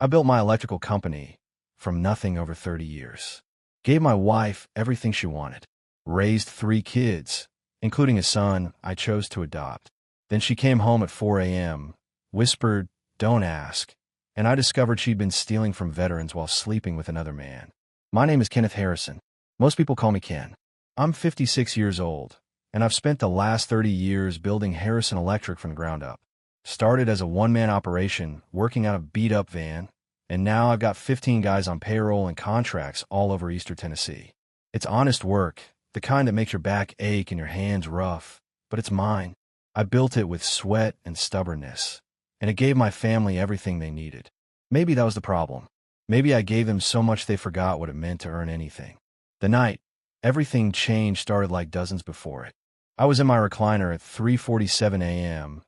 I built my electrical company from nothing over 30 years. Gave my wife everything she wanted. Raised 3 kids, including a son I chose to adopt. Then she came home at 4 a.m., whispered, "Don't ask," and I discovered she'd been stealing from veterans while sleeping with another man. My name is Kenneth Harrison. Most people call me Ken. I'm 56 years old, and I've spent the last 30 years building Harrison Electric from the ground up. Started as a one-man operation, working out of a beat-up van, and now I've got 15 guys on payroll and contracts all over Eastern Tennessee. It's honest work, the kind that makes your back ache and your hands rough, but it's mine. I built it with sweat and stubbornness, and it gave my family everything they needed. Maybe that was the problem. Maybe I gave them so much they forgot what it meant to earn anything. The night everything changed started like dozens before it. I was in my recliner at 3:47 a.m.,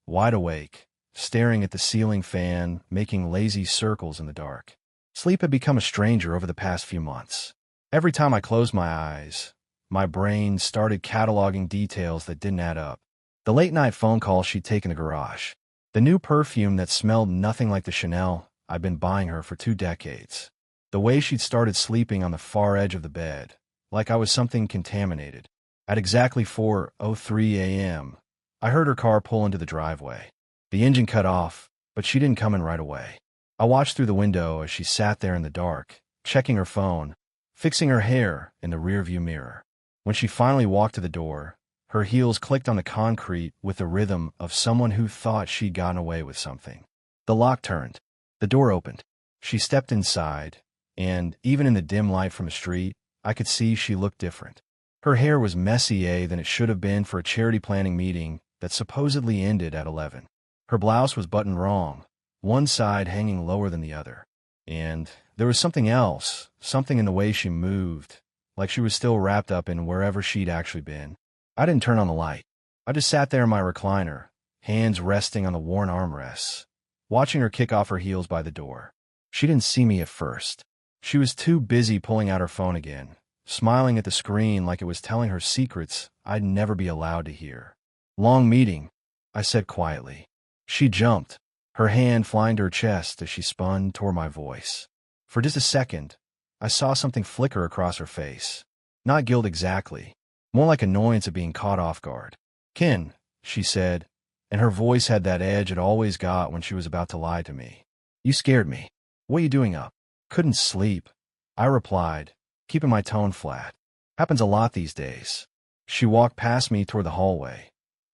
wide awake, staring at the ceiling fan, making lazy circles in the dark. Sleep had become a stranger over the past few months. Every time I closed my eyes, my brain started cataloging details that didn't add up. The late-night phone call she'd taken in the garage. The new perfume that smelled nothing like the Chanel I'd been buying her for 2 decades. The way she'd started sleeping on the far edge of the bed, like I was something contaminated. At exactly 4:03 a.m., I heard her car pull into the driveway. The engine cut off, but she didn't come in right away. I watched through the window as she sat there in the dark, checking her phone, fixing her hair in the rearview mirror. When she finally walked to the door, her heels clicked on the concrete with the rhythm of someone who thought she'd gotten away with something. The lock turned. The door opened. She stepped inside, and even in the dim light from the street, I could see she looked different. Her hair was messier than it should have been for a charity planning meeting that supposedly ended at 11. Her blouse was buttoned wrong, one side hanging lower than the other. And there was something else, something in the way she moved, like she was still wrapped up in wherever she'd actually been. I didn't turn on the light. I just sat there in my recliner, hands resting on the worn armrests, watching her kick off her heels by the door. She didn't see me at first. She was too busy pulling out her phone again, smiling at the screen like it was telling her secrets I'd never be allowed to hear. "Long meeting," I said quietly. She jumped, her hand flying to her chest as she spun toward my voice. For just a second, I saw something flicker across her face. Not guilt exactly, more like annoyance at being caught off guard. "Ken," she said, and her voice had that edge it always got when she was about to lie to me. "You scared me. What are you doing up?" "Couldn't sleep," I replied, keeping my tone flat. "Happens a lot these days." She walked past me toward the hallway,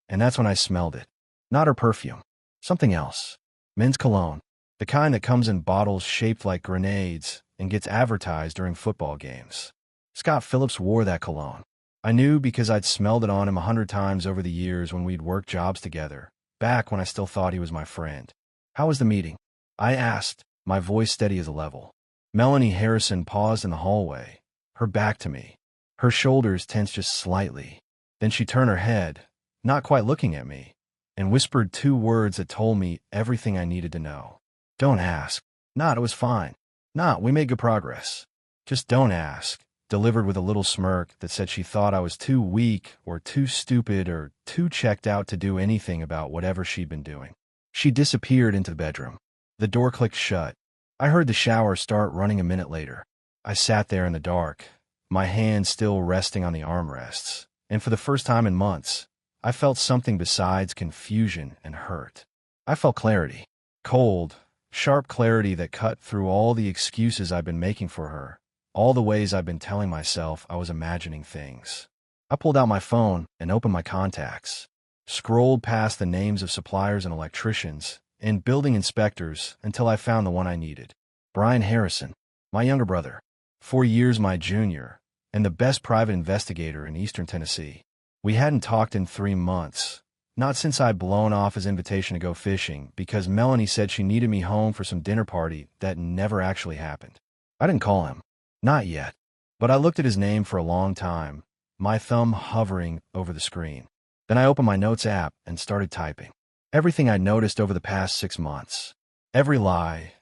and that's when I smelled it. Not her perfume. Something else. Men's cologne. The kind that comes in bottles shaped like grenades and gets advertised during football games. Scott Phillips wore that cologne. I knew because I'd smelled it on him 100 times over the years when we'd worked jobs together, back when I still thought he was my friend. "How was the meeting?" I asked, my voice steady as a level. Melanie Harrison paused in the hallway, her back to me. Her shoulders tensed just slightly. Then she turned her head, not quite looking at me, and whispered 2 words that told me everything I needed to know. "Don't ask." "Not, it was fine." "Not, we made good progress." "Just don't ask," delivered with a little smirk that said she thought I was too weak or too stupid or too checked out to do anything about whatever she'd been doing. She disappeared into the bedroom. The door clicked shut. I heard the shower start running a minute later. I sat there in the dark, my hands still resting on the armrests, and for the first time in months, I felt something besides confusion and hurt. I felt clarity. Cold, sharp clarity that cut through all the excuses I'd been making for her, all the ways I'd been telling myself I was imagining things. I pulled out my phone and opened my contacts, scrolled past the names of suppliers and electricians and building inspectors until I found the one I needed. Brian Harrison, my younger brother, 4 years my junior, and the best private investigator in Eastern Tennessee. We hadn't talked in 3 months, not since I'd blown off his invitation to go fishing because Melanie said she needed me home for some dinner party that never actually happened. I didn't call him. Not yet. But I looked at his name for a long time, my thumb hovering over the screen. Then I opened my notes app and started typing. Everything I'd noticed over the past 6 months. Every lie,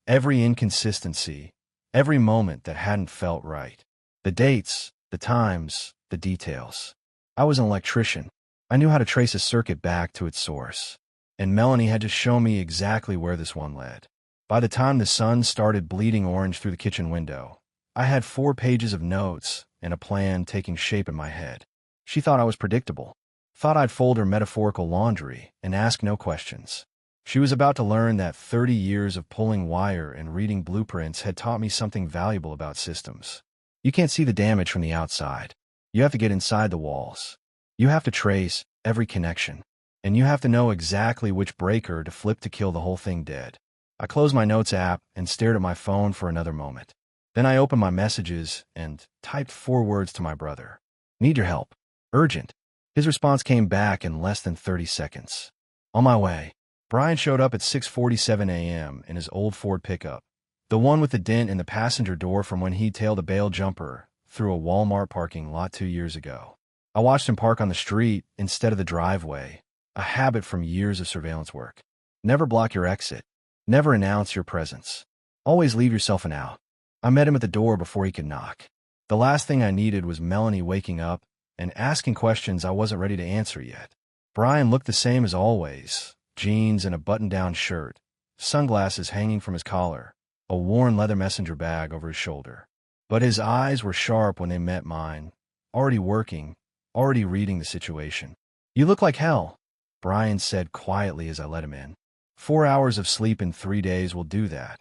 every inconsistency, every moment that hadn't felt right. The dates, the times, the details. I was an electrician. I knew how to trace a circuit back to its source. And Melanie had just shown me exactly where this one led. By the time the sun started bleeding orange through the kitchen window, I had 4 pages of notes and a plan taking shape in my head. She thought I was predictable, thought I'd fold her metaphorical laundry and ask no questions. She was about to learn that 30 years of pulling wire and reading blueprints had taught me something valuable about systems. You can't see the damage from the outside. You have to get inside the walls. You have to trace every connection. And you have to know exactly which breaker to flip to kill the whole thing dead. I closed my notes app and stared at my phone for another moment. Then I opened my messages and typed 4 words to my brother. Need your help. Urgent. His response came back in less than 30 seconds. On my way. Brian showed up at 6:47 a.m. in his old Ford pickup, the one with the dent in the passenger door from when he tailed a bail jumper through a Walmart parking lot 2 years ago. I watched him park on the street instead of the driveway, a habit from years of surveillance work. Never block your exit. Never announce your presence. Always leave yourself an out. I met him at the door before he could knock. The last thing I needed was Melanie waking up and asking questions I wasn't ready to answer yet. Brian looked the same as always. Jeans and a button-down shirt, sunglasses hanging from his collar, a worn leather messenger bag over his shoulder. But his eyes were sharp when they met mine, already working, already reading the situation. You look like hell, Brian said quietly as I let him in. 4 hours of sleep in 3 days will do that,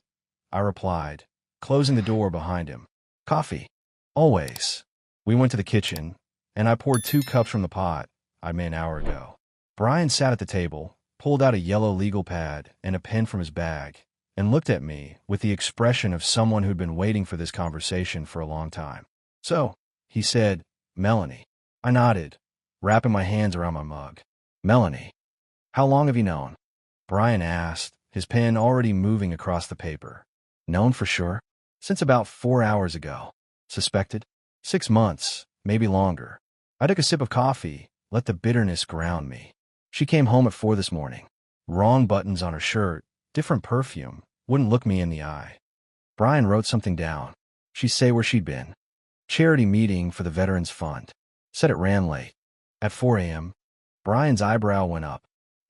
I replied, closing the door behind him. Coffee. Always. We went to the kitchen, and I poured 2 cups from the pot I made an hour ago. Brian sat at the table, pulled out a yellow legal pad and a pen from his bag, and looked at me with the expression of someone who'd been waiting for this conversation for a long time. So, he said, Melanie. I nodded, wrapping my hands around my mug. Melanie. How long have you known? Brian asked, his pen already moving across the paper. Known for sure? Since about 4 hours ago. Suspected? 6 months, maybe longer. I took a sip of coffee, let the bitterness ground me. She came home at 4 this morning. Wrong buttons on her shirt, different perfume, wouldn't look me in the eye. Brian wrote something down. She'd say where she'd been. Charity meeting for the Veterans Fund. Said it ran late. At 4 a.m., Brian's eyebrow went up.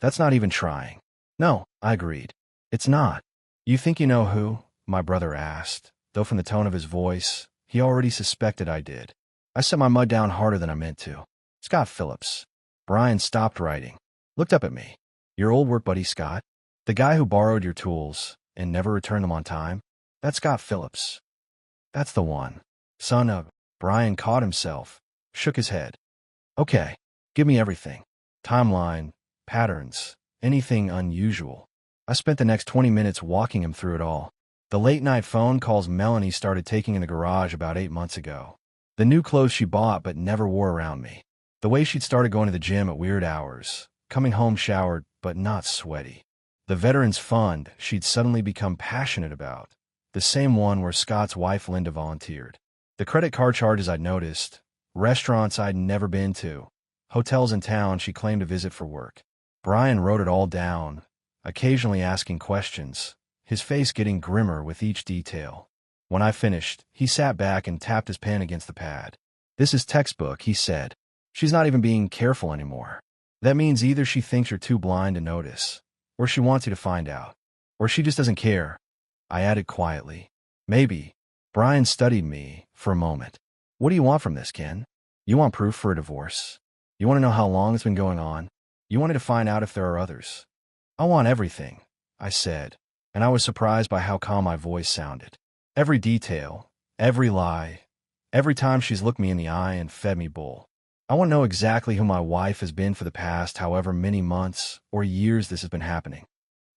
That's not even trying. No, I agreed. It's not. You think you know who? My brother asked, though from the tone of his voice, he already suspected I did. I set my mud down harder than I meant to. Scott Phillips. Brian stopped writing. Looked up at me. Your old work buddy Scott? The guy who borrowed your tools and never returned them on time? That's Scott Phillips. That's the one. Son of... Brian caught himself, shook his head. Okay, give me everything. Timeline, patterns, anything unusual. I spent the next 20 minutes walking him through it all. The late-night phone calls Melanie started taking in the garage about 8 months ago. The new clothes she bought but never wore around me. The way she'd started going to the gym at weird hours. Coming home showered, but not sweaty. The Veterans Fund she'd suddenly become passionate about. The same one where Scott's wife Linda volunteered. The credit card charges I'd noticed. Restaurants I'd never been to. Hotels in town she claimed to visit for work. Brian wrote it all down, occasionally asking questions, his face getting grimmer with each detail. When I finished, he sat back and tapped his pen against the pad. This is textbook, he said. She's not even being careful anymore. That means either she thinks you're too blind to notice, or she wants you to find out, or she just doesn't care. I added quietly. Maybe. Brian studied me for a moment. What do you want from this, Ken? You want proof for a divorce? You want to know how long it's been going on? You wanted to find out if there are others? I want everything, I said, and I was surprised by how calm my voice sounded. Every detail, every lie, every time she's looked me in the eye and fed me bull. I want to know exactly who my wife has been for the past however many months or years this has been happening.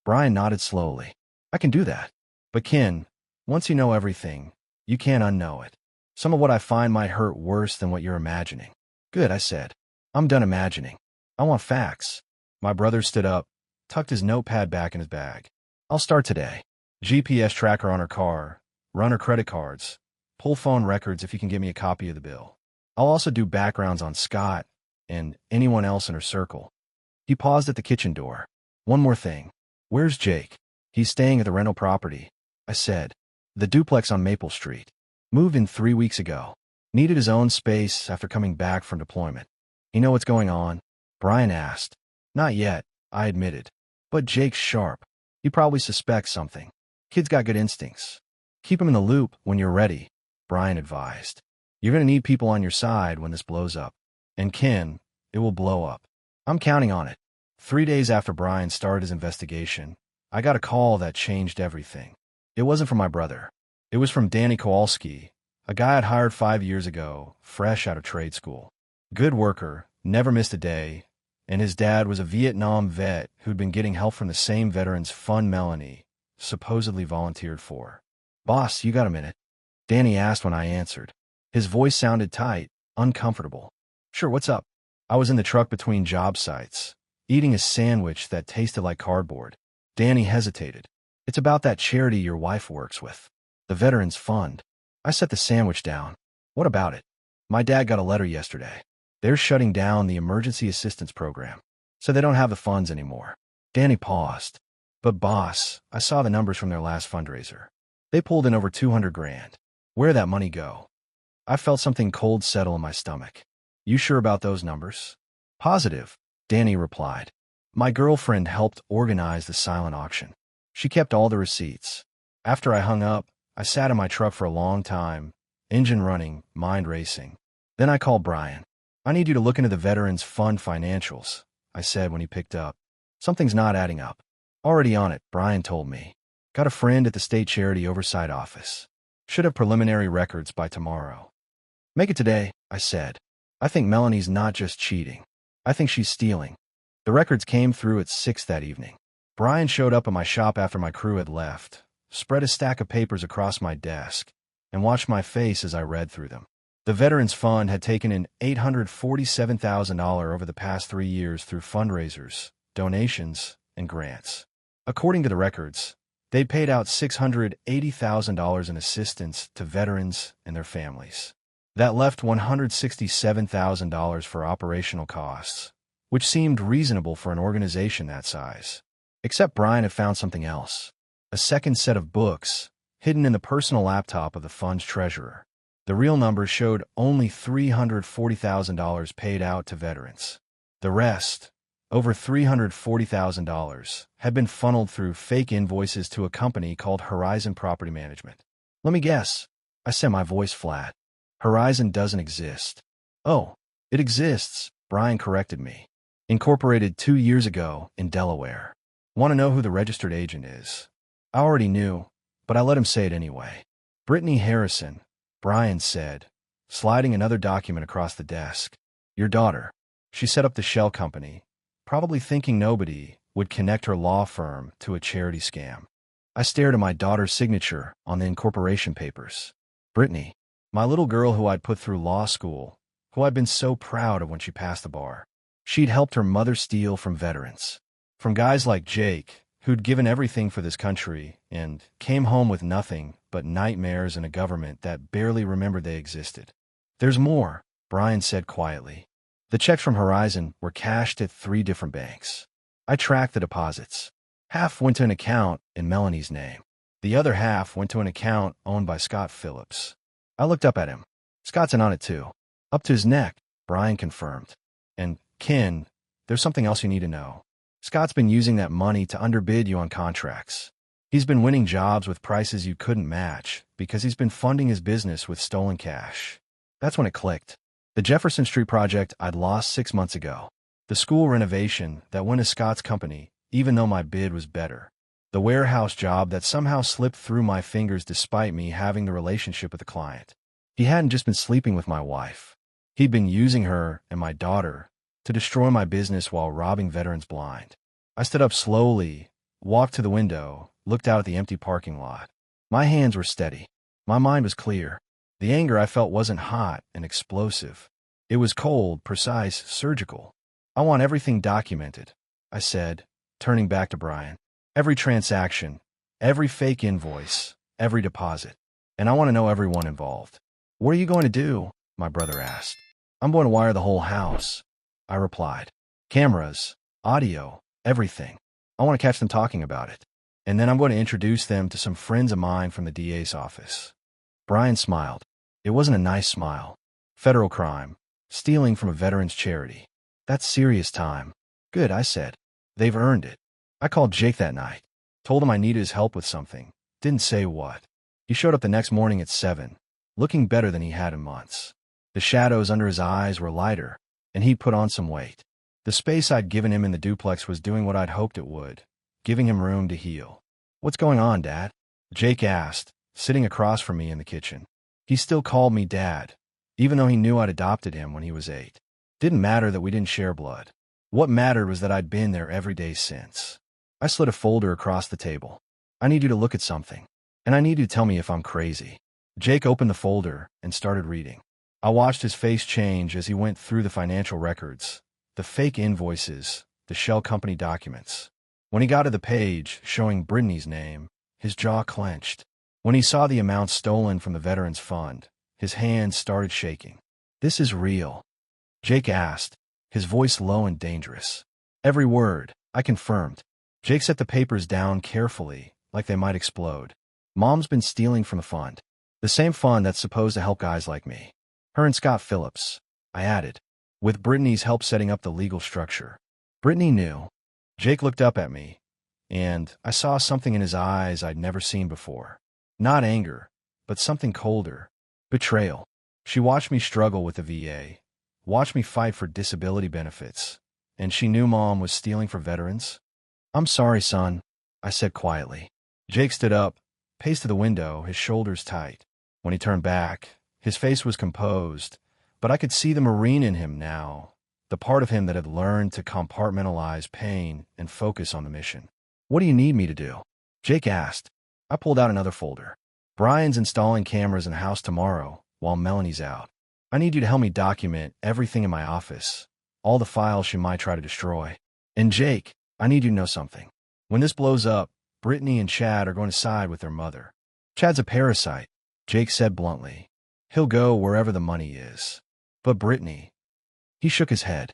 Brian nodded slowly. I can do that. But Ken, once you know everything, you can't unknow it. Some of what I find might hurt worse than what you're imagining. Good, I said. I'm done imagining. I want facts. My brother stood up, tucked his notepad back in his bag. I'll start today. GPS tracker on her car, run her credit cards, pull phone records if you can give me a copy of the bill. I'll also do backgrounds on Scott and anyone else in her circle. He paused at the kitchen door. One more thing. Where's Jake? He's staying at the rental property, I said. The duplex on Maple Street. Moved in 3 weeks ago. Needed his own space after coming back from deployment. You know what's going on? Brian asked. Not yet, I admitted. But Jake's sharp. He probably suspects something. Kids got good instincts. Keep them in the loop when you're ready, Brian advised. You're going to need people on your side when this blows up. And Ken, it will blow up. I'm counting on it. 3 days after Brian started his investigation, I got a call that changed everything. It wasn't from my brother. It was from Danny Kowalski, a guy I'd hired 5 years ago, fresh out of trade school. Good worker, never missed a day, and his dad was a Vietnam vet who'd been getting help from the same veterans fund Melanie supposedly volunteered for. Boss, you got a minute? Danny asked when I answered. His voice sounded tight, uncomfortable. Sure, what's up? I was in the truck between job sites, eating a sandwich that tasted like cardboard. Danny hesitated. It's about that charity your wife works with, the Veterans Fund. I set the sandwich down. What about it? My dad got a letter yesterday. They're shutting down the emergency assistance program, so they don't have the funds anymore. Danny paused. But boss, I saw the numbers from their last fundraiser. They pulled in over 200 grand. Where'd that money go? I felt something cold settle in my stomach. You sure about those numbers? Positive, Danny replied. My girlfriend helped organize the silent auction. She kept all the receipts. After I hung up, I sat in my truck for a long time, engine running, mind racing. Then I called Brian. I need you to look into the Veterans Fund financials, I said when he picked up. Something's not adding up. Already on it, Brian told me. Got a friend at the State Charity Oversight Office. Should have preliminary records by tomorrow. Make it today, I said. I think Melanie's not just cheating. I think she's stealing. The records came through at 6 that evening. Brian showed up at my shop after my crew had left, spread a stack of papers across my desk, and watched my face as I read through them. The Veterans Fund had taken in $847,000 over the past 3 years through fundraisers, donations, and grants. According to the records, they'd paid out $680,000 in assistance to veterans and their families. That left $167,000 for operational costs, which seemed reasonable for an organization that size. Except Brian had found something else. A second set of books, hidden in the personal laptop of the fund's treasurer. The real numbers showed only $340,000 paid out to veterans. The rest, over $340,000, had been funneled through fake invoices to a company called Horizon Property Management. Let me guess. I said, my voice flat. Horizon doesn't exist. Oh, it exists, Brian corrected me. Incorporated 2 years ago in Delaware. Want to know who the registered agent is? I already knew, but I let him say it anyway. Brittany Harrison, Brian said, sliding another document across the desk. Your daughter. She set up the shell company, probably thinking nobody would connect her law firm to a charity scam. I stared at my daughter's signature on the incorporation papers. Brittany, my little girl who I'd put through law school, who I'd been so proud of when she passed the bar. She'd helped her mother steal from veterans. From guys like Jake, who'd given everything for this country and came home with nothing but nightmares and a government that barely remembered they existed. There's more, Brian said quietly. The checks from Horizon were cashed at 3 different banks. I tracked the deposits. Half went to an account in Melanie's name. The other half went to an account owned by Scott Phillips. I looked up at him. Scott's in on it too. Up to his neck, Brian confirmed. And, Ken, there's something else you need to know. Scott's been using that money to underbid you on contracts. He's been winning jobs with prices you couldn't match because he's been funding his business with stolen cash. That's when it clicked. The Jefferson Street project I'd lost 6 months ago. The school renovation that went to Scott's company, even though my bid was better. The warehouse job that somehow slipped through my fingers despite me having the relationship with the client. He hadn't just been sleeping with my wife. He'd been using her and my daughter to destroy my business while robbing veterans blind. I stood up slowly, walked to the window, looked out at the empty parking lot. My hands were steady. My mind was clear. The anger I felt wasn't hot and explosive. It was cold, precise, surgical. I want everything documented, I said, turning back to Brian. Every transaction, every fake invoice, every deposit. And I want to know everyone involved. What are you going to do? My brother asked. I'm going to wire the whole house, I replied. Cameras, audio, everything. I want to catch them talking about it. And then I'm going to introduce them to some friends of mine from the DA's office. Brian smiled. It wasn't a nice smile. Federal crime. Stealing from a veterans charity. That's serious time. Good, I said. They've earned it. I called Jake that night. Told him I needed his help with something. Didn't say what. He showed up the next morning at 7, looking better than he had in months. The shadows under his eyes were lighter, and he'd put on some weight. The space I'd given him in the duplex was doing what I'd hoped it would, giving him room to heal. "What's going on, Dad?" Jake asked, sitting across from me in the kitchen. He still called me Dad, even though he knew I'd adopted him when he was 8. Didn't matter that we didn't share blood. What mattered was that I'd been there every day since. I slid a folder across the table. "I need you to look at something, and I need you to tell me if I'm crazy." Jake opened the folder and started reading. I watched his face change as he went through the financial records, the fake invoices, the shell company documents. When he got to the page showing Brittany's name, his jaw clenched. When he saw the amount stolen from the Veterans Fund, his hands started shaking. "This is real?" Jake asked, his voice low and dangerous. "Every word," I confirmed. Jake set the papers down carefully, like they might explode. "Mom's been stealing from the fund. The same fund that's supposed to help guys like me. Her and Scott Phillips," I added, "with Brittany's help setting up the legal structure." Brittany knew. Jake looked up at me, and I saw something in his eyes I'd never seen before. Not anger, but something colder. Betrayal. She watched me struggle with the VA, watched me fight for disability benefits, and she knew Mom was stealing for veterans. "I'm sorry, son," I said quietly. Jake stood up, paced to the window, his shoulders tight. When he turned back, his face was composed, but I could see the Marine in him now, the part of him that had learned to compartmentalize pain and focus on the mission. "What do you need me to do?" Jake asked. I pulled out another folder. "Brian's installing cameras in the house tomorrow while Melanie's out. I need you to help me document everything in my office, all the files she might try to destroy. And Jake, I need you to know something. When this blows up, Brittany and Chad are going to side with their mother. Chad's a parasite," Jake said bluntly. "He'll go wherever the money is. But Brittany..." He shook his head.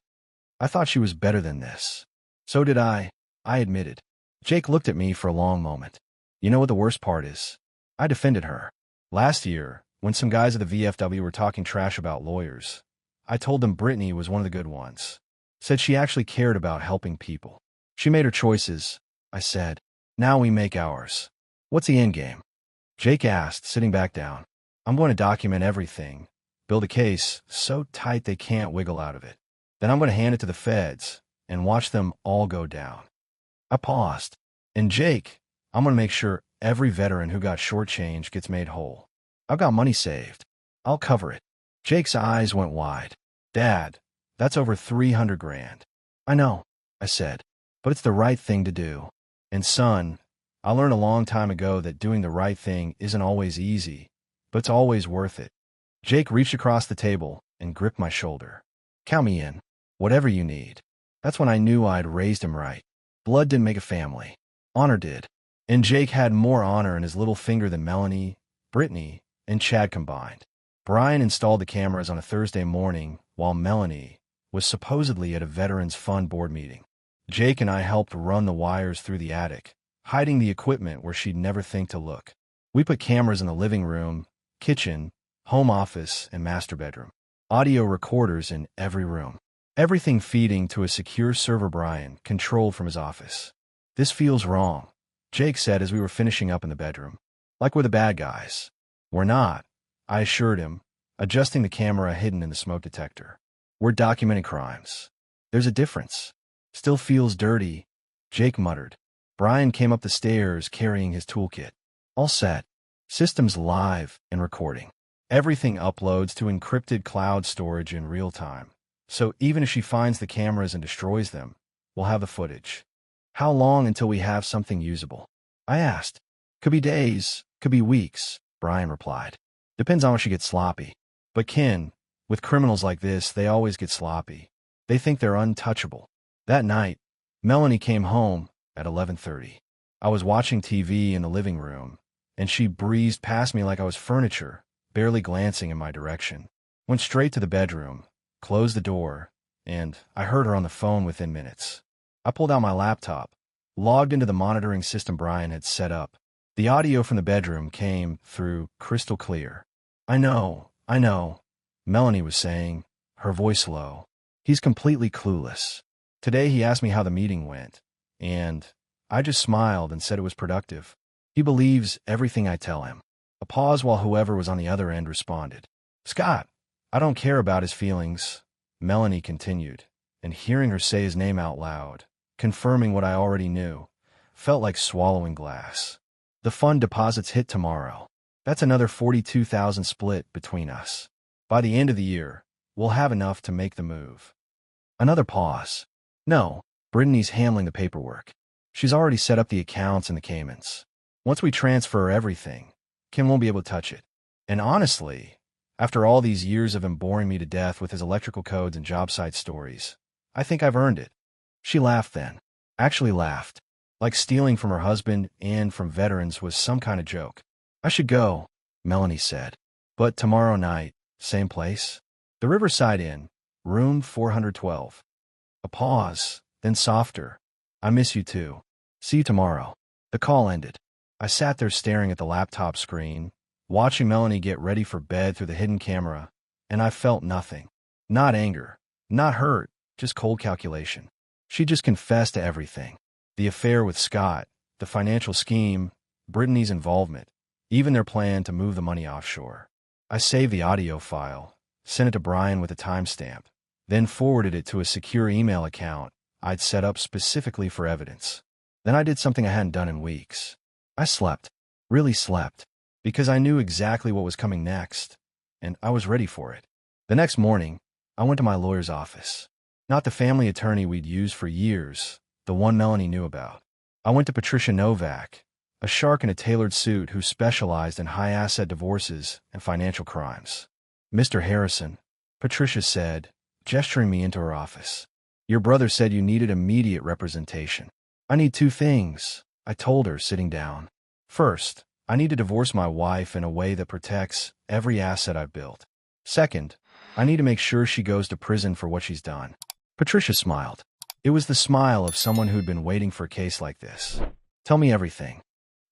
"I thought she was better than this." "So did I admitted." Jake looked at me for a long moment. "You know what the worst part is? I defended her. Last year, when some guys at the VFW were talking trash about lawyers, I told them Brittany was one of the good ones. Said she actually cared about helping people. She made her choices," I said. "Now we make ours. What's the end game?" Jake asked, sitting back down. "I'm going to document everything, build a case so tight they can't wiggle out of it. Then I'm going to hand it to the feds and watch them all go down." I paused. "And Jake, I'm going to make sure every veteran who got shortchanged gets made whole. I've got money saved. I'll cover it." Jake's eyes went wide. "Dad, that's over 300 grand. "I know," I said, "but it's the right thing to do. And son, I learned a long time ago that doing the right thing isn't always easy, but it's always worth it." Jake reached across the table and gripped my shoulder. "Count me in. Whatever you need." That's when I knew I'd raised him right. Blood didn't make a family. Honor did. And Jake had more honor in his little finger than Melanie, Brittany, and Chad combined. Brian installed the cameras on a Thursday morning while Melanie was supposedly at a Veterans Fund board meeting. Jake and I helped run the wires through the attic, hiding the equipment where she'd never think to look. We put cameras in the living room, kitchen, home office, and master bedroom. Audio recorders in every room. Everything feeding to a secure server Brian controlled from his office. "This feels wrong," Jake said as we were finishing up in the bedroom. "Like we're the bad guys." "We're not," I assured him, adjusting the camera hidden in the smoke detector. "We're documenting crimes. There's a difference." "Still feels dirty," Jake muttered. Brian came up the stairs carrying his toolkit. "All set. Systems live and recording. Everything uploads to encrypted cloud storage in real time. So even if she finds the cameras and destroys them, we'll have the footage." "How long until we have something usable?" I asked. "Could be days, could be weeks," Brian replied. "Depends on when she gets sloppy. But Ken, with criminals like this, they always get sloppy. They think they're untouchable." That night, Melanie came home at 11:30. I was watching TV in the living room, and she breezed past me like I was furniture, barely glancing in my direction. Went straight to the bedroom, closed the door, and I heard her on the phone within minutes. I pulled out my laptop, logged into the monitoring system Brian had set up. The audio from the bedroom came through crystal clear. I know, Melanie was saying, her voice low. "He's completely clueless. Today he asked me how the meeting went, and I just smiled and said it was productive. He believes everything I tell him. A pause while whoever was on the other end responded. Scott, I don't care about his feelings, Melanie continued, and hearing her say his name out loud, confirming what I already knew, felt like swallowing glass. The fund deposits hit tomorrow. That's another $42,000 split between us. By the end of the year, we'll have enough to make the move. Another pause. No, Brittany's handling the paperwork. She's already set up the accounts in the Caymans. Once we transfer everything, Kim won't be able to touch it. And honestly, after all these years of him boring me to death with his electrical codes and job site stories, I think I've earned it. She laughed then. Actually laughed. Like stealing from her husband and from veterans was some kind of joke. I should go, Melanie said. But tomorrow night, same place? The Riverside Inn, room 412. A pause, then softer. I miss you too. See you tomorrow. The call ended. I sat there staring at the laptop screen, watching Melanie get ready for bed through the hidden camera, and I felt nothing. Not anger, not hurt, just cold calculation. She just confessed to everything. The affair with Scott, the financial scheme, Brittany's involvement, even their plan to move the money offshore. I saved the audio file, sent it to Brian with a timestamp, then forwarded it to a secure email account I'd set up specifically for evidence. Then I did something I hadn't done in weeks. I slept, really slept, because I knew exactly what was coming next, and I was ready for it. The next morning, I went to my lawyer's office. Not the family attorney we'd used for years, the one Melanie knew about. I went to Patricia Novak, a shark in a tailored suit who specialized in high-asset divorces and financial crimes. Mr. Harrison, Patricia said, gesturing me into her office. Your brother said you needed immediate representation. I need two things, I told her, sitting down. First, I need to divorce my wife in a way that protects every asset I've built. Second, I need to make sure she goes to prison for what she's done. Patricia smiled. It was the smile of someone who'd been waiting for a case like this. Tell me everything.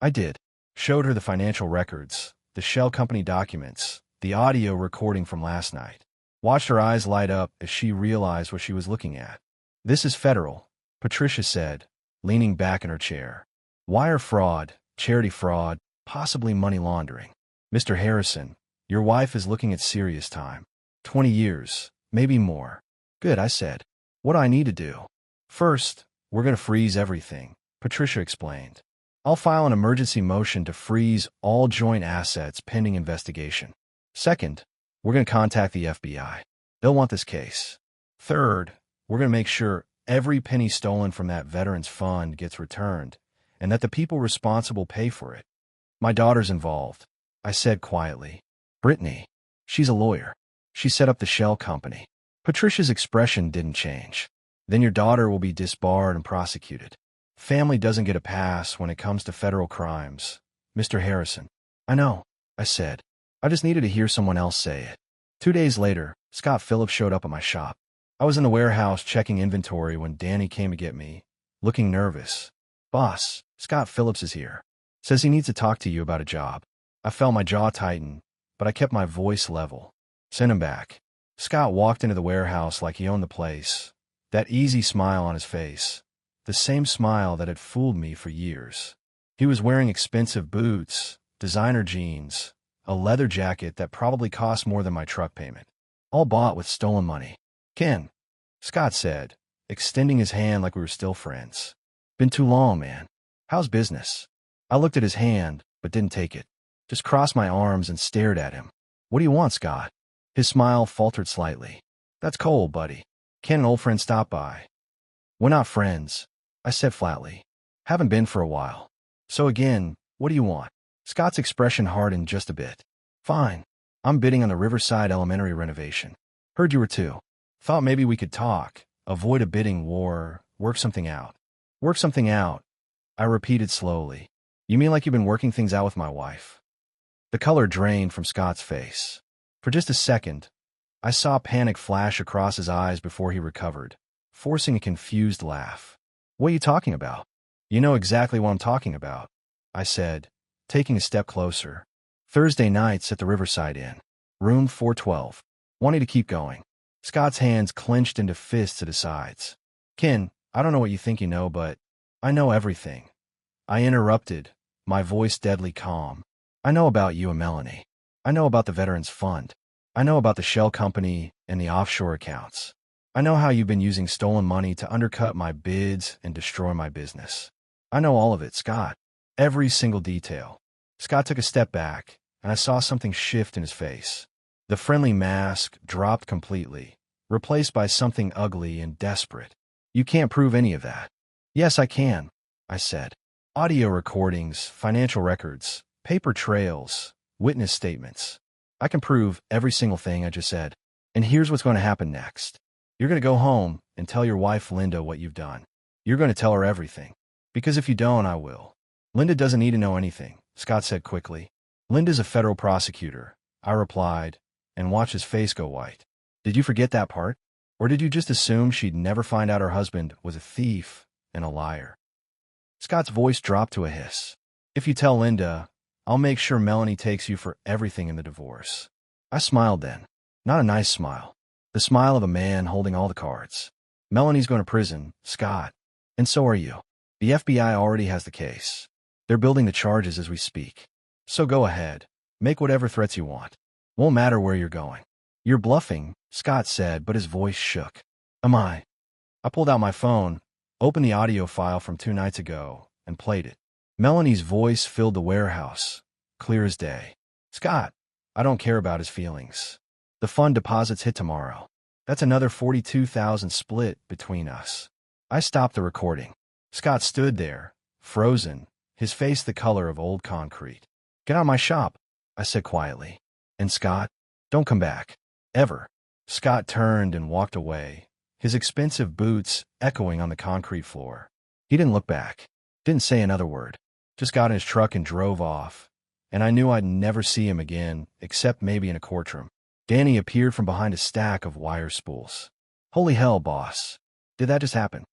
I did. Showed her the financial records, the shell company documents, the audio recording from last night. Watched her eyes light up as she realized what she was looking at. This is federal, Patricia said, leaning back in her chair. Wire fraud, charity fraud, possibly money laundering. Mr. Harrison, your wife is looking at serious time. 20 years, maybe more. Good, I said. What do I need to do? First, we're going to freeze everything, Patricia explained. I'll file an emergency motion to freeze all joint assets pending investigation. Second, we're going to contact the FBI. They'll want this case. Third, we're going to make sure every penny stolen from that veterans fund gets returned and that the people responsible pay for it. My daughter's involved, I said quietly. Brittany. She's a lawyer. She set up the shell company. Patricia's expression didn't change. Then your daughter will be disbarred and prosecuted. Family doesn't get a pass when it comes to federal crimes, Mr. Harrison. I know, I said. I just needed to hear someone else say it. 2 days later, Scott Phillips showed up at my shop. I was in the warehouse checking inventory when Danny came to get me, looking nervous. Boss, Scott Phillips is here. Says he needs to talk to you about a job. I felt my jaw tighten, but I kept my voice level. Send him back. Scott walked into the warehouse like he owned the place, that easy smile on his face, the same smile that had fooled me for years. He was wearing expensive boots, designer jeans, a leather jacket that probably cost more than my truck payment, all bought with stolen money. Ken, Scott said, extending his hand like we were still friends. Been too long, man. How's business? I looked at his hand, but didn't take it. Just crossed my arms and stared at him. What do you want, Scott? His smile faltered slightly. That's cold, buddy. Ken, an old friend, stopped by. We're not friends, I said flatly. Haven't been for a while. So again, what do you want? Scott's expression hardened just a bit. Fine. I'm bidding on the Riverside Elementary renovation. Heard you were too. Thought maybe we could talk, avoid a bidding war, work something out. Work something out, I repeated slowly. You mean like you've been working things out with my wife? The color drained from Scott's face. For just a second, I saw panic flash across his eyes before he recovered, forcing a confused laugh. What are you talking about? You know exactly what I'm talking about, I said, taking a step closer. Thursday nights at the Riverside Inn, room 412. Wanting to keep going. Scott's hands clenched into fists at his sides. Ken, I don't know what you think you know, but I know everything. I interrupted, my voice deadly calm. I know about you and Melanie. I know about the Veterans Fund. I know about the shell company and the offshore accounts. I know how you've been using stolen money to undercut my bids and destroy my business. I know all of it, Scott. Every single detail. Scott took a step back, and I saw something shift in his face. The friendly mask dropped completely, replaced by something ugly and desperate. You can't prove any of that. Yes, I can, I said. Audio recordings, financial records, paper trails, witness statements. I can prove every single thing I just said. And here's what's going to happen next. You're going to go home and tell your wife, Linda, what you've done. You're going to tell her everything. Because if you don't, I will. Linda doesn't need to know anything, Scott said quickly. Linda's a federal prosecutor, I replied, and watched his face go white. Did you forget that part? Or did you just assume she'd never find out her husband was a thief and a liar? Scott's voice dropped to a hiss. If you tell Linda, I'll make sure Melanie takes you for everything in the divorce. I smiled then. Not a nice smile. The smile of a man holding all the cards. Melanie's going to prison, Scott. And so are you. The FBI already has the case. They're building the charges as we speak. So go ahead. Make whatever threats you want. Won't matter where you're going. You're bluffing, Scott said, but his voice shook. Am I? I pulled out my phone, opened the audio file from 2 nights ago, and played it. Melanie's voice filled the warehouse, clear as day. Scott, I don't care about his feelings. The fund deposits hit tomorrow. That's another $42,000 split between us. I stopped the recording. Scott stood there, frozen, his face the color of old concrete. Get out of my shop, I said quietly. And Scott, don't come back. Ever. Scott turned and walked away, his expensive boots echoing on the concrete floor. He didn't look back, didn't say another word, just got in his truck and drove off, and I knew I'd never see him again, except maybe in a courtroom. Danny appeared from behind a stack of wire spools. Holy hell, boss. Did that just happen?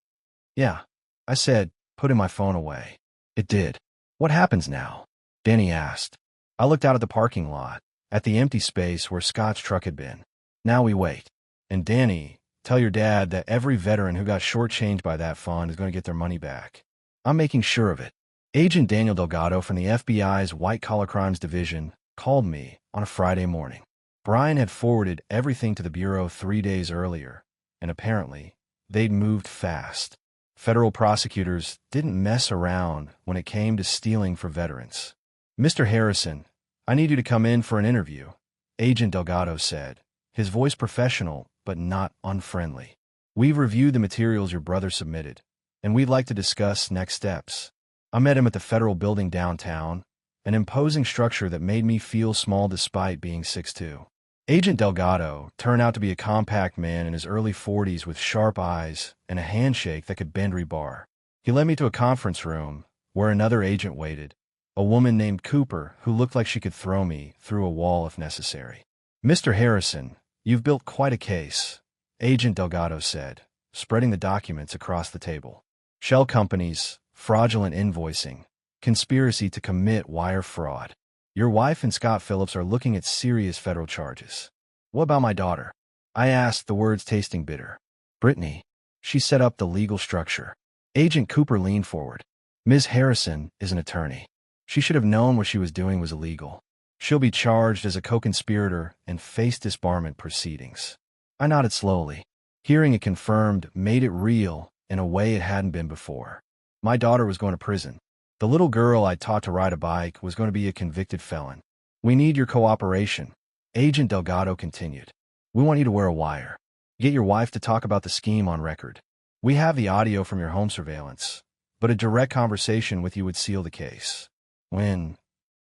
Yeah, I said, putting my phone away. It did. What happens now? Danny asked. I looked out at the parking lot, at the empty space where Scott's truck had been. Now we wait. And Danny, tell your dad that every veteran who got shortchanged by that fund is going to get their money back. I'm making sure of it. Agent Daniel Delgado from the FBI's White Collar Crimes Division called me on a Friday morning. Brian had forwarded everything to the Bureau 3 days earlier, and apparently, they'd moved fast. Federal prosecutors didn't mess around when it came to stealing for veterans. Mr. Harrison, I need you to come in for an interview, Agent Delgado said, his voice professional but not unfriendly. We've reviewed the materials your brother submitted, and we'd like to discuss next steps. I met him at the federal building downtown, an imposing structure that made me feel small despite being 6'2". Agent Delgado turned out to be a compact man in his early 40s with sharp eyes and a handshake that could bend rebar. He led me to a conference room where another agent waited, a woman named Cooper who looked like she could throw me through a wall if necessary. Mr. Harrison, you've built quite a case, Agent Delgado said, spreading the documents across the table. Shell companies, fraudulent invoicing, conspiracy to commit wire fraud. Your wife and Scott Phillips are looking at serious federal charges. What about my daughter? I asked, the words tasting bitter. Brittany. She set up the legal structure. Agent Cooper leaned forward. Ms. Harrison is an attorney. She should have known what she was doing was illegal. She'll be charged as a co-conspirator and face disbarment proceedings. I nodded slowly. Hearing it confirmed made it real in a way it hadn't been before. My daughter was going to prison. The little girl I taught to ride a bike was going to be a convicted felon. We need your cooperation, Agent Delgado continued. We want you to wear a wire. Get your wife to talk about the scheme on record. We have the audio from your home surveillance, but a direct conversation with you would seal the case. When?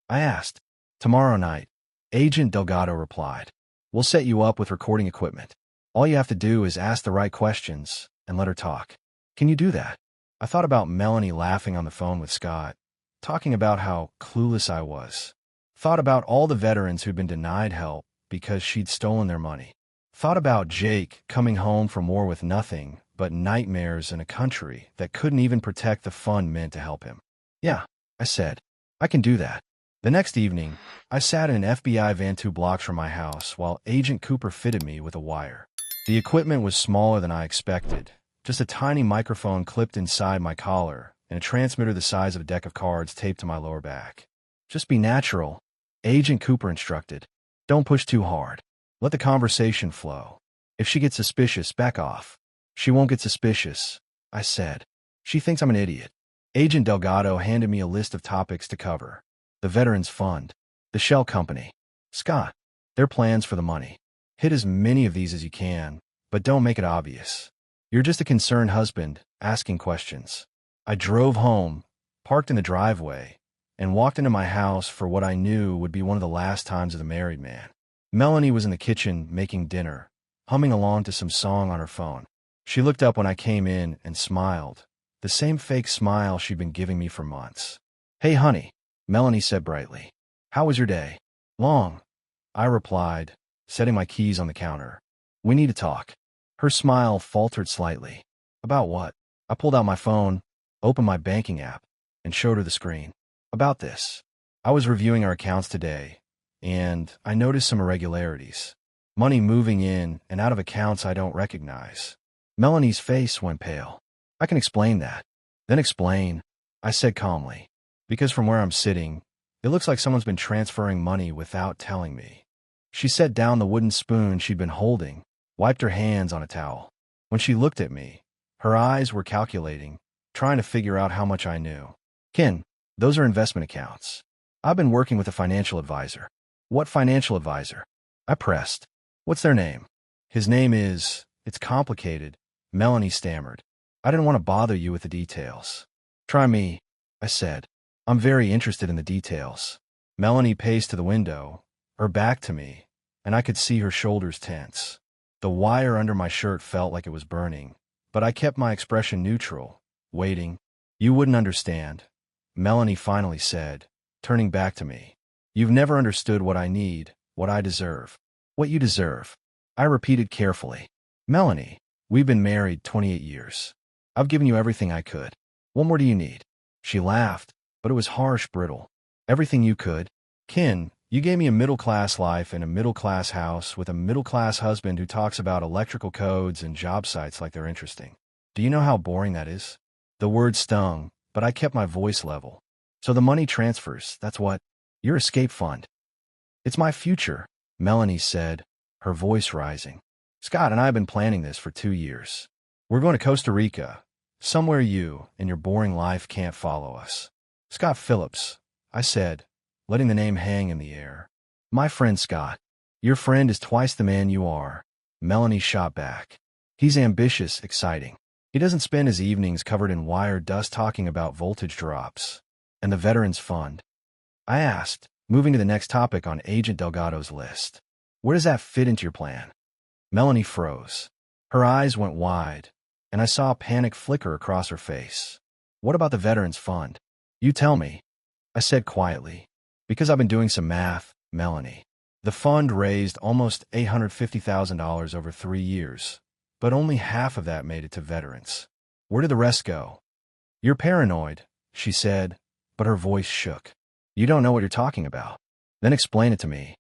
I asked. Tomorrow night, Agent Delgado replied. We'll set you up with recording equipment. All you have to do is ask the right questions and let her talk. Can you do that? I thought about Melanie laughing on the phone with Scott, talking about how clueless I was. Thought about all the veterans who'd been denied help because she'd stolen their money. Thought about Jake coming home from war with nothing but nightmares in a country that couldn't even protect the fund meant to help him. Yeah, I said. I can do that. The next evening, I sat in an FBI van 2 blocks from my house while Agent Cooper fitted me with a wire. The equipment was smaller than I expected. Just a tiny microphone clipped inside my collar, and a transmitter the size of a deck of cards taped to my lower back. Just be natural, Agent Cooper instructed. Don't push too hard. Let the conversation flow. If she gets suspicious, back off. She won't get suspicious, I said. She thinks I'm an idiot. Agent Delgado handed me a list of topics to cover. The Veterans Fund. The Shell Company. Scott. Their plans for the money. Hit as many of these as you can, but don't make it obvious. You're just a concerned husband, asking questions. I drove home, parked in the driveway, and walked into my house for what I knew would be one of the last times of the married man. Melanie was in the kitchen making dinner, humming along to some song on her phone. She looked up when I came in and smiled, the same fake smile she'd been giving me for months. Hey, honey, Melanie said brightly. How was your day? Long, I replied, setting my keys on the counter. We need to talk. Her smile faltered slightly. About what? I pulled out my phone, opened my banking app, and showed her the screen. About this. I was reviewing our accounts today, and I noticed some irregularities. Money moving in and out of accounts I don't recognize. Melanie's face went pale. I can explain that. Then explain, I said calmly. Because from where I'm sitting, it looks like someone's been transferring money without telling me. She set down the wooden spoon she'd been holding, wiped her hands on a towel. When she looked at me, her eyes were calculating, trying to figure out how much I knew. Ken, those are investment accounts. I've been working with a financial advisor. What financial advisor? I pressed. What's their name? His name is, it's complicated, Melanie stammered. I didn't want to bother you with the details. Try me, I said. I'm very interested in the details. Melanie paced to the window, her back to me, and I could see her shoulders tense. The wire under my shirt felt like it was burning, but I kept my expression neutral, waiting. You wouldn't understand, Melanie finally said, turning back to me. You've never understood what I need, what I deserve. What you deserve, I repeated carefully. Melanie, we've been married 28 years. I've given you everything I could. What more do you need? She laughed, but it was harsh, brittle. Everything you could. Ken, you gave me a middle-class life in a middle-class house with a middle-class husband who talks about electrical codes and job sites like they're interesting. Do you know how boring that is? The words stung, but I kept my voice level. So the money transfers, that's what? Your escape fund. It's my future, Melanie said, her voice rising. Scott and I have been planning this for 2 years. We're going to Costa Rica, somewhere you and your boring life can't follow us. Scott Phillips, I said, letting the name hang in the air. My friend Scott. Your friend is twice the man you are, Melanie shot back. He's ambitious, exciting. He doesn't spend his evenings covered in wire dust talking about voltage drops. And the Veterans Fund? I asked, moving to the next topic on Agent Delgado's list. Where does that fit into your plan? Melanie froze. Her eyes went wide, and I saw a panic flicker across her face. What about the Veterans Fund? You tell me, I said quietly. Because I've been doing some math, Melanie. The fund raised almost $850,000 over 3 years, but only half of that made it to veterans. Where did the rest go? You're paranoid, she said, but her voice shook. You don't know what you're talking about. Then explain it to me.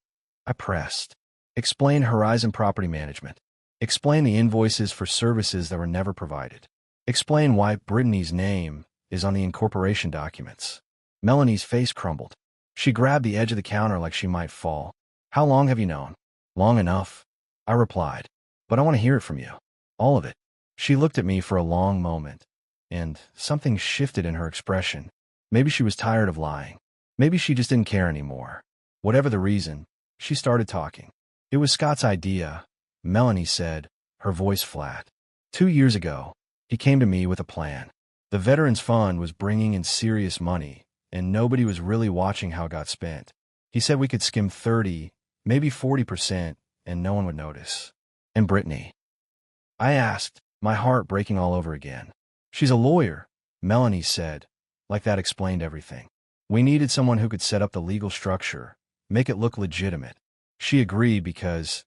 I pressed. Explain Horizon Property Management. Explain the invoices for services that were never provided. Explain why Brittany's name is on the incorporation documents. Melanie's face crumbled. She grabbed the edge of the counter like she might fall. How long have you known? Long enough, I replied. But I want to hear it from you. All of it. She looked at me for a long moment, and something shifted in her expression. Maybe she was tired of lying. Maybe she just didn't care anymore. Whatever the reason, she started talking. It was Scott's idea, Melanie said, her voice flat. 2 years ago, he came to me with a plan. The Veterans Fund was bringing in serious money, and nobody was really watching how it got spent. He said we could skim 30, maybe 40%, and no one would notice. And Brittany? I asked, my heart breaking all over again. She's a lawyer, Melanie said, like that explained everything. We needed someone who could set up the legal structure, make it look legitimate. She agreed because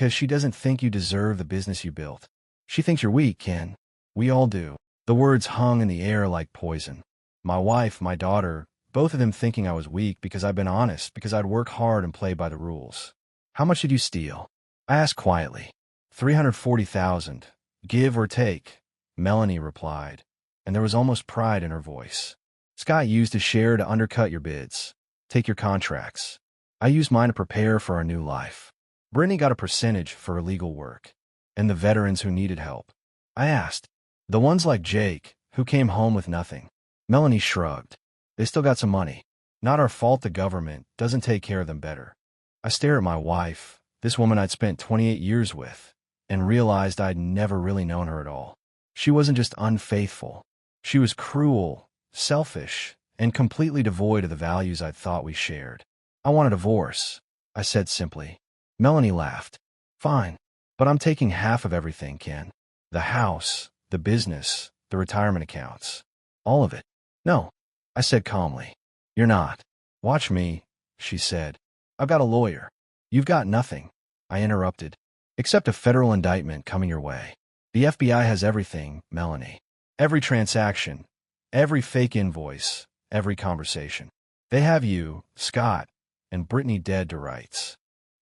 she doesn't think you deserve the business you built. She thinks you're weak, Ken. We all do. The words hung in the air like poison. My wife, my daughter, both of them thinking I was weak because I'd been honest, because I'd work hard and play by the rules. How much did you steal? I asked quietly. $340,000, give or take, Melanie replied. and there was almost pride in her voice. Scott used his share to undercut your bids, take your contracts. I used mine to prepare for our new life. Brittany got a percentage for her legal work. And the veterans who needed help. I asked. The ones like Jake, who came home with nothing. Melanie shrugged. They still got some money. Not our fault the government doesn't take care of them better. I stared at my wife, this woman I'd spent 28 years with, and realized I'd never really known her at all. She wasn't just unfaithful. She was cruel, selfish, and completely devoid of the values I'd thought we shared. I want a divorce, I said simply. Melanie laughed. Fine, but I'm taking half of everything, Ken. The house, the business, the retirement accounts. All of it. No, I said calmly. You're not. Watch me, she said. I've got a lawyer. You've got nothing, I interrupted, except a federal indictment coming your way. The FBI has everything, Melanie. Every transaction, every fake invoice, every conversation. They have you, Scott, and Brittany dead to rights.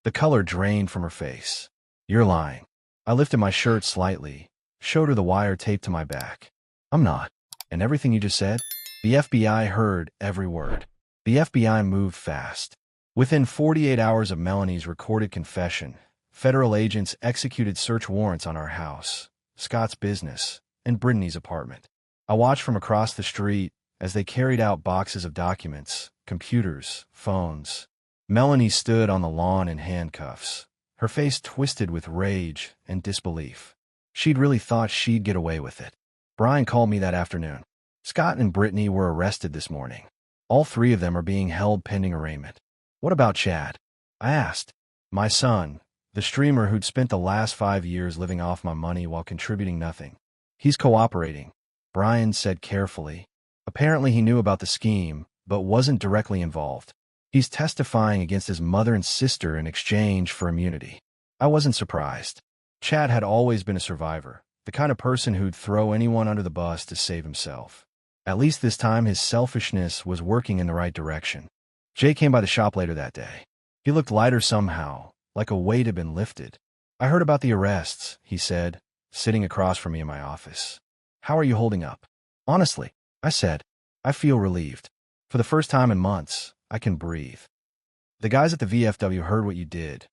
The color drained from her face. You're lying. I lifted my shirt slightly, showed her the wire taped to my back. I'm not. And everything you just said? The FBI heard every word. The FBI moved fast. Within 48 hours of Melanie's recorded confession, federal agents executed search warrants on our house, Scott's business, and Brittany's apartment. I watched from across the street as they carried out boxes of documents, computers, phones. Melanie stood on the lawn in handcuffs, her face twisted with rage and disbelief. She'd really thought she'd get away with it. Brian called me that afternoon. Scott and Brittany were arrested this morning. All three of them are being held pending arraignment. What about Chad? I asked. My son, the streamer who'd spent the last 5 years living off my money while contributing nothing. He's cooperating, Brian said carefully. Apparently he knew about the scheme, but wasn't directly involved. He's testifying against his mother and sister in exchange for immunity. I wasn't surprised. Chad had always been a survivor, the kind of person who'd throw anyone under the bus to save himself. At least this time his selfishness was working in the right direction. Jay came by the shop later that day. He looked lighter somehow, like a weight had been lifted. I heard about the arrests, he said, sitting across from me in my office. How are you holding up? Honestly, I said, I feel relieved. For the first time in months, I can breathe. The guys at the VFW heard what you did.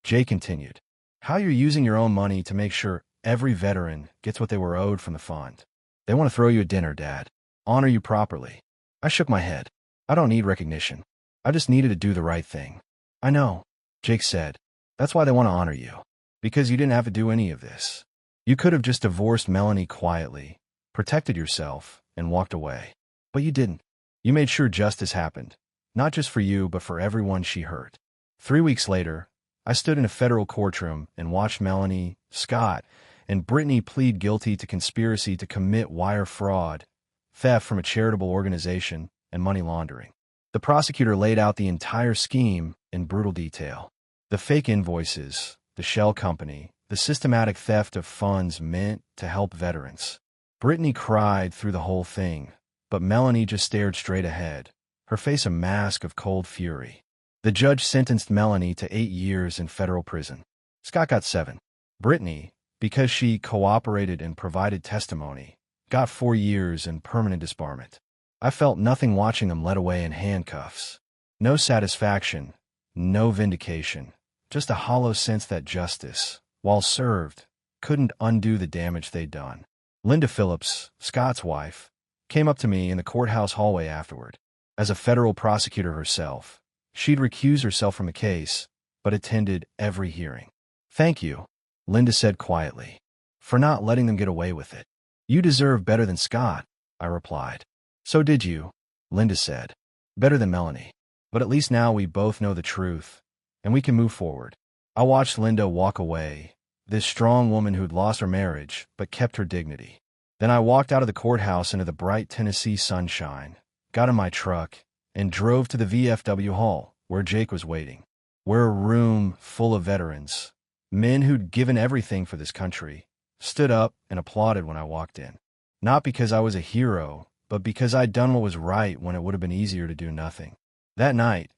Jay continued. How you're using your own money to make sure every veteran gets what they were owed from the fund. They want to throw you a dinner, Dad. Honor you properly. I shook my head. I don't need recognition. I just needed to do the right thing. I know, Jake said. That's why they want to honor you. Because you didn't have to do any of this. You could have just divorced Melanie quietly, protected yourself, and walked away. But you didn't. You made sure justice happened. Not just for you, but for everyone she hurt. 3 weeks later, I stood in a federal courtroom and watched Melanie, Scott, and Brittany plead guilty to conspiracy to commit wire fraud, theft from a charitable organization, and money laundering. The prosecutor laid out the entire scheme in brutal detail. The fake invoices, the shell company, the systematic theft of funds meant to help veterans. Brittany cried through the whole thing, but Melanie just stared straight ahead, her face a mask of cold fury. The judge sentenced Melanie to 8 years in federal prison. Scott got 7. Brittany, because she cooperated and provided testimony, got 4 years in permanent disbarment. I felt nothing watching them led away in handcuffs. No satisfaction, no vindication, just a hollow sense that justice, while served, couldn't undo the damage they'd done. Linda Phillips, Scott's wife, came up to me in the courthouse hallway afterward. As a federal prosecutor herself, she'd recused herself from the case, but attended every hearing. Thank you, Linda said quietly, for not letting them get away with it. You deserve better than Scott, I replied. So did you, Linda said. Better than Melanie. But at least now we both know the truth, and we can move forward. I watched Linda walk away, this strong woman who'd lost her marriage but kept her dignity. Then I walked out of the courthouse into the bright Tennessee sunshine, got in my truck, and drove to the VFW hall, where Jake was waiting. Where a room full of veterans, men who'd given everything for this country, stood up and applauded when I walked in. Not because I was a hero, but because I'd done what was right when it would have been easier to do nothing. That night,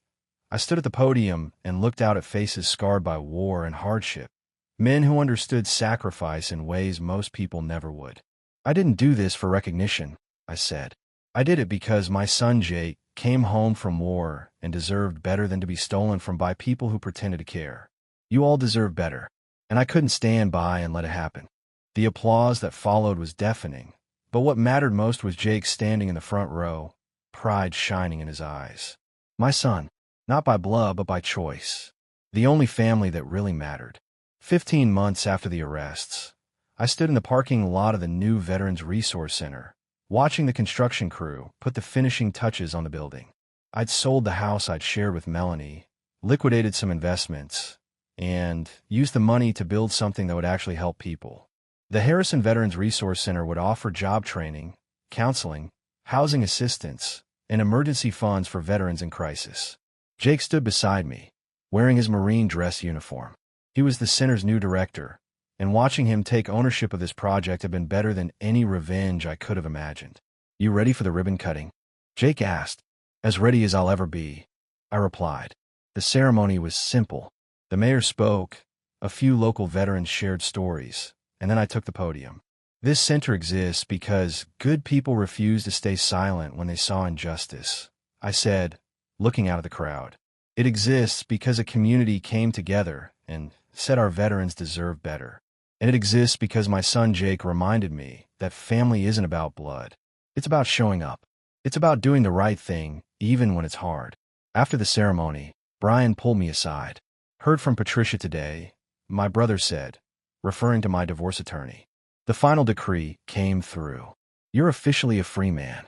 I stood at the podium and looked out at faces scarred by war and hardship, men who understood sacrifice in ways most people never would. I didn't do this for recognition, I said. I did it because my son Jake came home from war and deserved better than to be stolen from by people who pretended to care. You all deserve better. And I couldn't stand by and let it happen. The applause that followed was deafening, but what mattered most was Jake standing in the front row, pride shining in his eyes. My son, not by blood but by choice. The only family that really mattered. 15 months after the arrests, I stood in the parking lot of the new Veterans Resource Center, watching the construction crew put the finishing touches on the building. I'd sold the house I'd shared with Melanie, liquidated some investments, and used the money to build something that would actually help people. The Harrison Veterans Resource Center would offer job training, counseling, housing assistance, and emergency funds for veterans in crisis. Jake stood beside me, wearing his Marine dress uniform. He was the center's new director, and watching him take ownership of this project had been better than any revenge I could have imagined. You ready for the ribbon cutting? Jake asked. As ready as I'll ever be, I replied. The ceremony was simple. The mayor spoke, a few local veterans shared stories, and then I took the podium. This center exists because good people refused to stay silent when they saw injustice, I said, looking out at the crowd. It exists because a community came together and said our veterans deserve better. And it exists because my son Jake reminded me that family isn't about blood. It's about showing up. It's about doing the right thing, even when it's hard. After the ceremony, Brian pulled me aside. Heard from Patricia today, my brother said, referring to my divorce attorney. The final decree came through. You're officially a free man.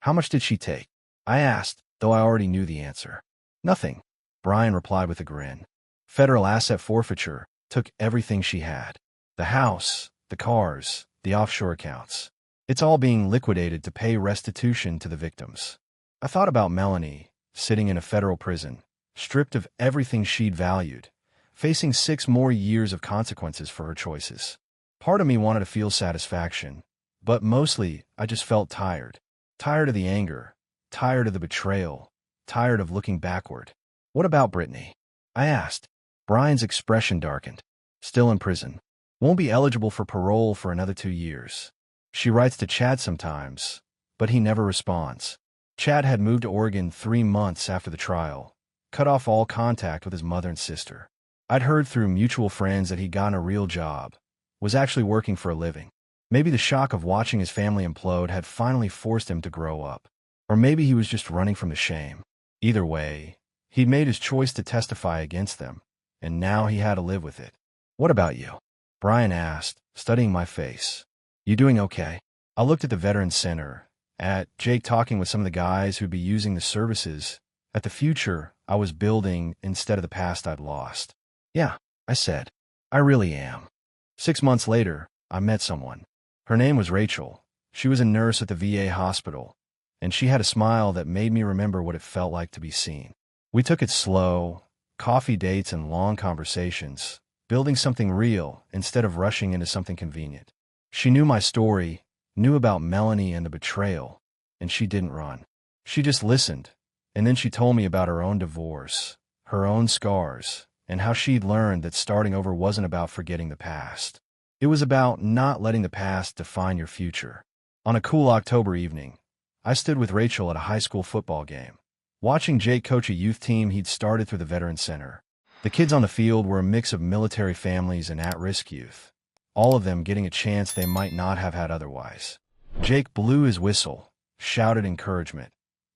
How much did she take? I asked, though I already knew the answer. Nothing, Brian replied with a grin. Federal asset forfeiture took everything she had. The house, the cars, the offshore accounts. It's all being liquidated to pay restitution to the victims. I thought about Melanie, sitting in a federal prison, stripped of everything she'd valued, facing 6 more years of consequences for her choices. Part of me wanted to feel satisfaction, but mostly I just felt tired. Tired of the anger, tired of the betrayal, tired of looking backward. What about Brittany? I asked. Brian's expression darkened. Still in prison. Won't be eligible for parole for another 2 years. She writes to Chad sometimes, but he never responds. Chad had moved to Oregon 3 months after the trial, cut off all contact with his mother and sister. I'd heard through mutual friends that he'd gotten a real job, was actually working for a living. Maybe the shock of watching his family implode had finally forced him to grow up. Or maybe he was just running from the shame. Either way, he'd made his choice to testify against them, and now he had to live with it. What about you? Brian asked, studying my face. You doing okay? I looked at the Veterans Center, at Jake talking with some of the guys who'd be using the services, at the future I was building instead of the past I'd lost. Yeah, I said. I really am. 6 months later, I met someone. Her name was Rachel. She was a nurse at the VA hospital, and she had a smile that made me remember what it felt like to be seen. We took it slow, coffee dates and long conversations, building something real instead of rushing into something convenient. She knew my story, knew about Melanie and the betrayal, and she didn't run. She just listened, and then she told me about her own divorce, her own scars, and how she'd learned that starting over wasn't about forgetting the past. It was about not letting the past define your future. On a cool October evening, I stood with Rachel at a high school football game, watching Jake coach a youth team he'd started through the Veterans Center. The kids on the field were a mix of military families and at-risk youth, all of them getting a chance they might not have had otherwise. Jake blew his whistle, shouted encouragement,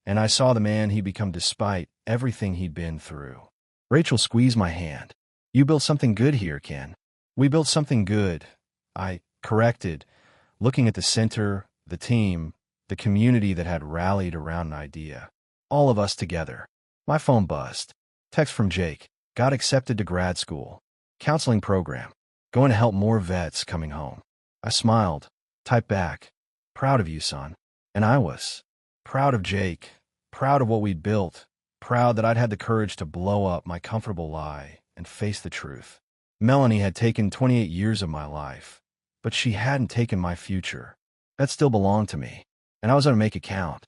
and I saw the man he'd become despite everything he'd been through. Rachel squeezed my hand. You built something good here, Ken. We built something good, I corrected, looking at the center, the team, the community that had rallied around an idea. All of us together. My phone buzzed. Text from Jake. Got accepted to grad school. Counseling program. Going to help more vets coming home. I smiled. Typed back. Proud of you, son. And I was. Proud of Jake. Proud of what we'd built. Proud that I'd had the courage to blow up my comfortable lie and face the truth. Melanie had taken 28 years of my life, but she hadn't taken my future. That still belonged to me, and I was going to make it count.